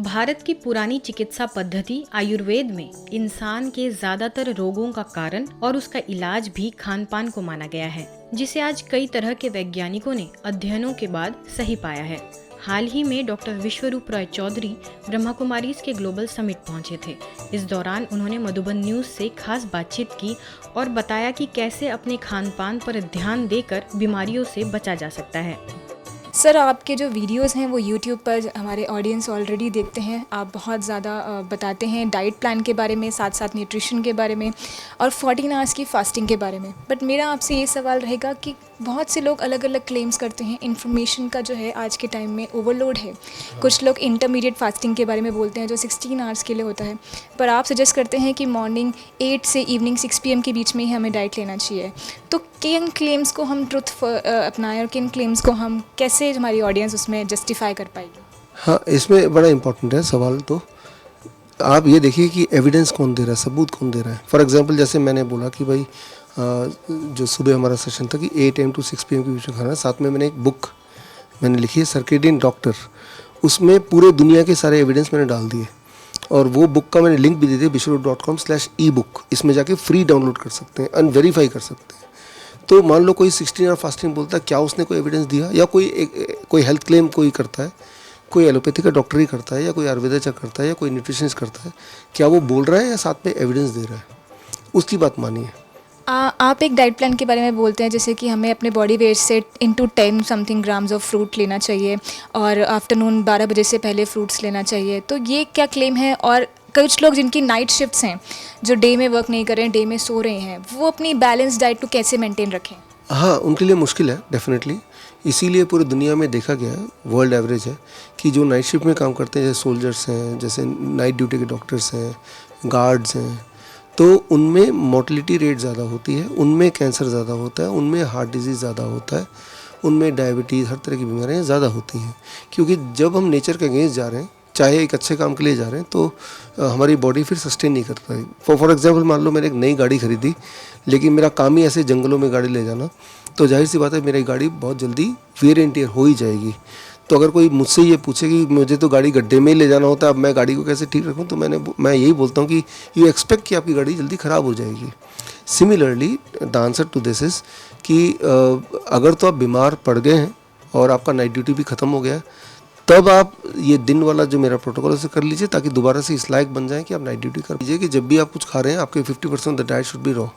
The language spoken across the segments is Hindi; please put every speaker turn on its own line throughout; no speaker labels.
भारत की पुरानी चिकित्सा पद्धति आयुर्वेद में इंसान के ज्यादातर रोगों का कारण और उसका इलाज भी खान पान को माना गया है, जिसे आज कई तरह के वैज्ञानिकों ने अध्ययनों के बाद सही पाया है। हाल ही में डॉक्टर विश्वरूप रॉय चौधरी ब्रह्मा कुमारीज के ग्लोबल समिट पहुंचे थे। इस दौरान उन्होंने मधुबन न्यूज से खास बातचीत की और बताया कि कैसे अपने खान पान पर ध्यान देकर बीमारियों से बचा जा सकता है।
सर, आपके जो वीडियोस हैं वो यूट्यूब पर हमारे ऑडियंस ऑलरेडी देखते हैं। आप बहुत ज़्यादा बताते हैं डाइट प्लान के बारे में, साथ साथ न्यूट्रिशन के बारे में और 14 आवर्स की फास्टिंग के बारे में। बट मेरा आपसे ये सवाल रहेगा कि बहुत से लोग अलग अलग क्लेम्स करते हैं। इन्फॉर्मेशन का जो है आज के टाइम में ओवरलोड है। कुछ लोग इंटरमीडिएट फास्टिंग के बारे में बोलते हैं जो 16 आवर्स के लिए होता है, पर आप सजेस्ट करते हैं कि मॉर्निंग 8 से इवनिंग 6 PM के बीच में ही हमें डाइट लेना चाहिए। तो किन क्लेम्स को हम ट्रुथ अपनाएं और किन क्लेम्स को हम कैसे हमारी ऑडियंस उसमें जस्टिफाई कर पाएगी?
हाँ, इसमें बड़ा इम्पोर्टेंट है सवाल। तो आप ये देखिए कि एविडेंस कौन दे रहा है, सबूत कौन दे रहा है। फॉर एग्जांपल जैसे मैंने बोला कि भाई जो सुबह हमारा सेशन था कि 8 AM to 6 PM के बीच में खाना, साथ में मैंने एक बुक मैंने लिखी है सर्केडियन डॉक्टर, उसमें पूरे दुनिया के सारे एविडेंस मैंने डाल दिए और वो बुक का मैंने लिंक भी दे दिया bishrut.com/ebook। इसमें जाके फ्री डाउनलोड कर सकते हैं, अनवेरीफाई कर सकते हैं। तो मान लो कोई 16 आवर फास्टिंग बोलता है, क्या उसने कोई एविडेंस दिया? या कोई हेल्थ क्लेम कोई करता है, कोई एलोपैथी का डॉक्टर ही करता है या कोई आयुर्वेदा करता है या कोई न्यूट्रिशनिस्ट करता है, क्या वो बोल रहा है या साथ में एविडेंस दे रहा है? उसकी बात मानिए।
आप एक डाइट प्लान के बारे में बोलते हैं जैसे कि हमें अपने बॉडी वेट से into 10 something grams of fruit लेना चाहिए और आफ्टरनून 12 बजे से पहले फ्रूट्स लेना चाहिए। तो ये क्या क्लेम है? और कुछ लोग जिनकी नाइट शिफ्ट्स हैं, जो डे में वर्क नहीं कर रहे हैं, डे में सो रहे हैं, वो अपनी बैलेंस डाइट को कैसे मेंटेन रखें?
हाँ, उनके लिए मुश्किल है डेफिनेटली। इसीलिए पूरी दुनिया में देखा गया है, वर्ल्ड एवरेज है कि जो नाइट शिफ्ट में काम करते हैं, जैसे सोल्जर्स हैं, जैसे नाइट ड्यूटी के डॉक्टर्स हैं, गार्ड्स हैं, तो उनमें मोर्टलिटी रेट ज़्यादा होती है, उनमें कैंसर ज़्यादा होता है, उनमें हार्ट डिजीज़ ज़्यादा होता है, उनमें डायबिटीज़, हर तरह की बीमारियाँ ज़्यादा होती हैं। क्योंकि जब हम नेचर के अगेंस्ट जा रहे हैं, चाहे एक अच्छे काम के लिए जा रहे हैं, तो हमारी बॉडी फिर सस्टेन नहीं कर पाएगी। फॉर एग्जांपल मान लो मैंने एक नई गाड़ी खरीदी, लेकिन मेरा काम ही ऐसे जंगलों में गाड़ी ले जाना, तो जाहिर सी बात है मेरी गाड़ी बहुत जल्दी वेयर एंड टियर हो ही जाएगी। तो अगर कोई मुझसे ये पूछे कि मुझे तो गाड़ी गड्ढे में ही ले जाना होता है, अब मैं गाड़ी को कैसे ठीक रखूँ, तो मैं यही बोलता हूँ कि यू एक्सपेक्ट कि आपकी गाड़ी जल्दी ख़राब हो जाएगी। Similarly the answer to this is कि अगर तो आप बीमार पड़ गए हैं और आपका नाइट ड्यूटी भी ख़त्म हो गया है, तब आप ये दिन वाला जो मेरा प्रोटोकॉल है उसे कर लीजिए, ताकि दोबारा से इस लायक बन जाएं कि आप नाइट ड्यूटी कर लीजिए। कि जब भी आप कुछ खा रहे हैं, आपके 50% the diet should be raw.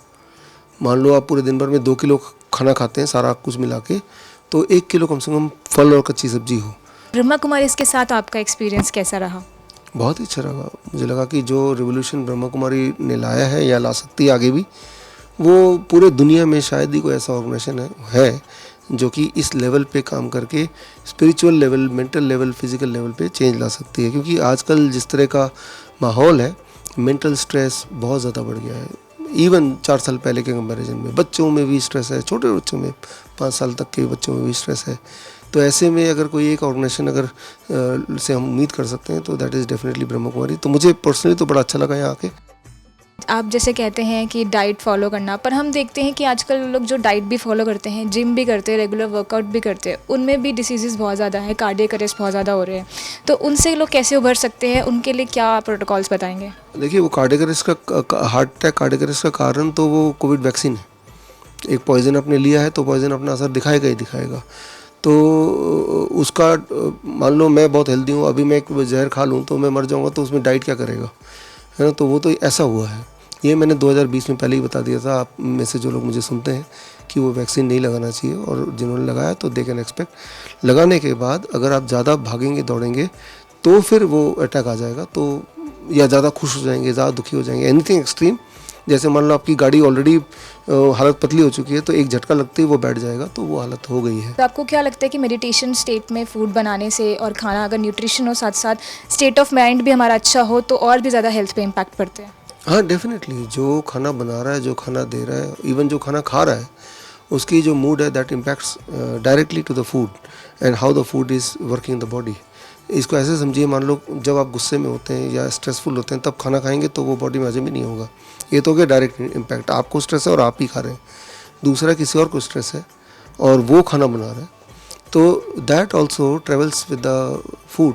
मान लो आप पूरे दिन भर में 2 किलो खाना खाते हैं, सारा कुछ मिला के, तो 1 किलो कम से कम फल और कच्ची सब्जी हो।
ब्रह्मा कुमारी इसके साथ आपका एक्सपीरियंस कैसा रहा?
बहुत ही अच्छा लगा। मुझे लगा कि जो रिवोल्यूशन ब्रह्मा कुमारी ने लाया है या ला सकती है आगे भी, वो पूरे दुनिया में शायद ही कोई ऐसा ऑर्गेनाइजेशन है जो कि इस लेवल पे काम करके spiritual level, mental level, physical level पे चेंज ला सकती है। क्योंकि आजकल जिस तरह का माहौल है, मेंटल स्ट्रेस बहुत ज़्यादा बढ़ गया है। इवन 4 साल पहले के कंपैरिजन में बच्चों में भी स्ट्रेस है, छोटे बच्चों में, 5 साल तक के बच्चों में भी स्ट्रेस है। तो ऐसे में अगर कोई एक ऑर्गेनाइजेशन अगर से हम उम्मीद कर सकते हैं, तो that is definitely Brahma Kumari. तो मुझे पर्सनली तो बड़ा अच्छा लगा यहाँ आके।
आप जैसे कहते हैं कि डाइट फॉलो करना, पर हम देखते हैं कि आजकल लोग जो डाइट भी फॉलो करते हैं, जिम भी करते हैं, रेगुलर वर्कआउट भी करते हैं, उनमें भी डिसीज़ेज़ बहुत ज़्यादा है, कार्डियक अरेस्ट बहुत ज़्यादा हो रहे हैं। तो उनसे लोग कैसे उभर सकते हैं? उनके लिए क्या प्रोटोकॉल्स बताएंगे?
देखिए, वो कार्डियक अरेस्ट का, हार्ट अटैक, कार्डियक अरेस्ट का कारण तो वो कोविड वैक्सीन है। एक पॉइजन आपने लिया है तो पॉइजन अपना असर दिखाएगा ही दिखाएगा। तो उसका मान लो मैं बहुत हेल्दी हूँ, अभी मैं एक जहर खा लूँ तो मैं मर जाऊँगा, तो उसमें डाइट क्या करेगा, है ना? तो वो तो ऐसा हुआ है। ये मैंने 2020 में पहले ही बता दिया था। आप में से जो लोग मुझे सुनते हैं कि वो वैक्सीन नहीं लगाना चाहिए, और जिन्होंने लगाया तो दे कैन एक्सपेक्ट। लगाने के बाद अगर आप ज़्यादा भागेंगे दौड़ेंगे तो फिर वो अटैक आ जाएगा, तो या ज़्यादा खुश हो जाएंगे, ज़्यादा दुखी हो जाएंगे, एनीथिंग एक्सट्रीम। जैसे मान लो आपकी गाड़ी ऑलरेडी हालत पतली हो चुकी है, तो एक झटका लगते ही वो बैठ जाएगा, तो वो हालत हो गई है।
तो आपको क्या लगता है कि मेडिटेशन स्टेट में फूड बनाने से और खाना अगर न्यूट्रिशन हो, साथ साथ स्टेट ऑफ माइंड भी हमारा अच्छा हो, तो और भी ज़्यादा हेल्थ पे इम्पैक्ट पड़ते हैं?
हाँ, डेफिनेटली। जो खाना बना रहा है, जो खाना दे रहा है, इवन जो खाना खा रहा है, उसकी जो मूड है that impacts directly to the food and how the food is working the body. इसको ऐसे समझिए, मान लो जब आप गुस्से में होते हैं या स्ट्रेसफुल होते हैं, तब खाना खाएंगे तो वो बॉडी में हजम ही नहीं होगा। ये तो हो गया डायरेक्ट इम्पैक्ट। आपको स्ट्रेस है और आप ही खा रहे हैं, दूसरा किसी और को स्ट्रेस है और वो खाना बना रहा है, तो that also travels with the food.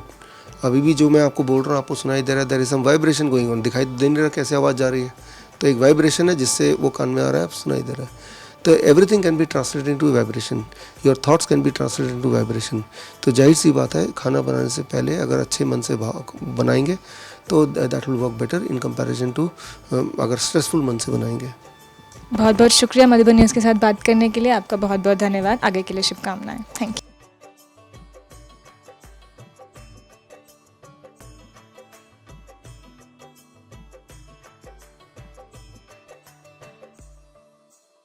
अभी भी जो मैं आपको बोल रहा हूँ आपको सुनाई दे रहा है, there is some vibration going on, दिखाई दे नहीं रहा कैसे आवाज़ जा रही है, तो एक वाइब्रेशन है जिससे वो कान में आ रहा है, सुनाई दे रहा है। तो everything can be translated into vibration, your thoughts can be translated into vibration. तो जाहिर सी बात है खाना बनाने से पहले अगर अच्छे मन से बनाएंगे तो that will work better in comparison to अगर स्ट्रेसफुल मन से बनाएंगे।
बहुत बहुत शुक्रिया मधुबन न्यूज़ के साथ बात करने के लिए। आपका बहुत बहुत धन्यवाद। आगे के लिए शुभकामनाएं। Thank you.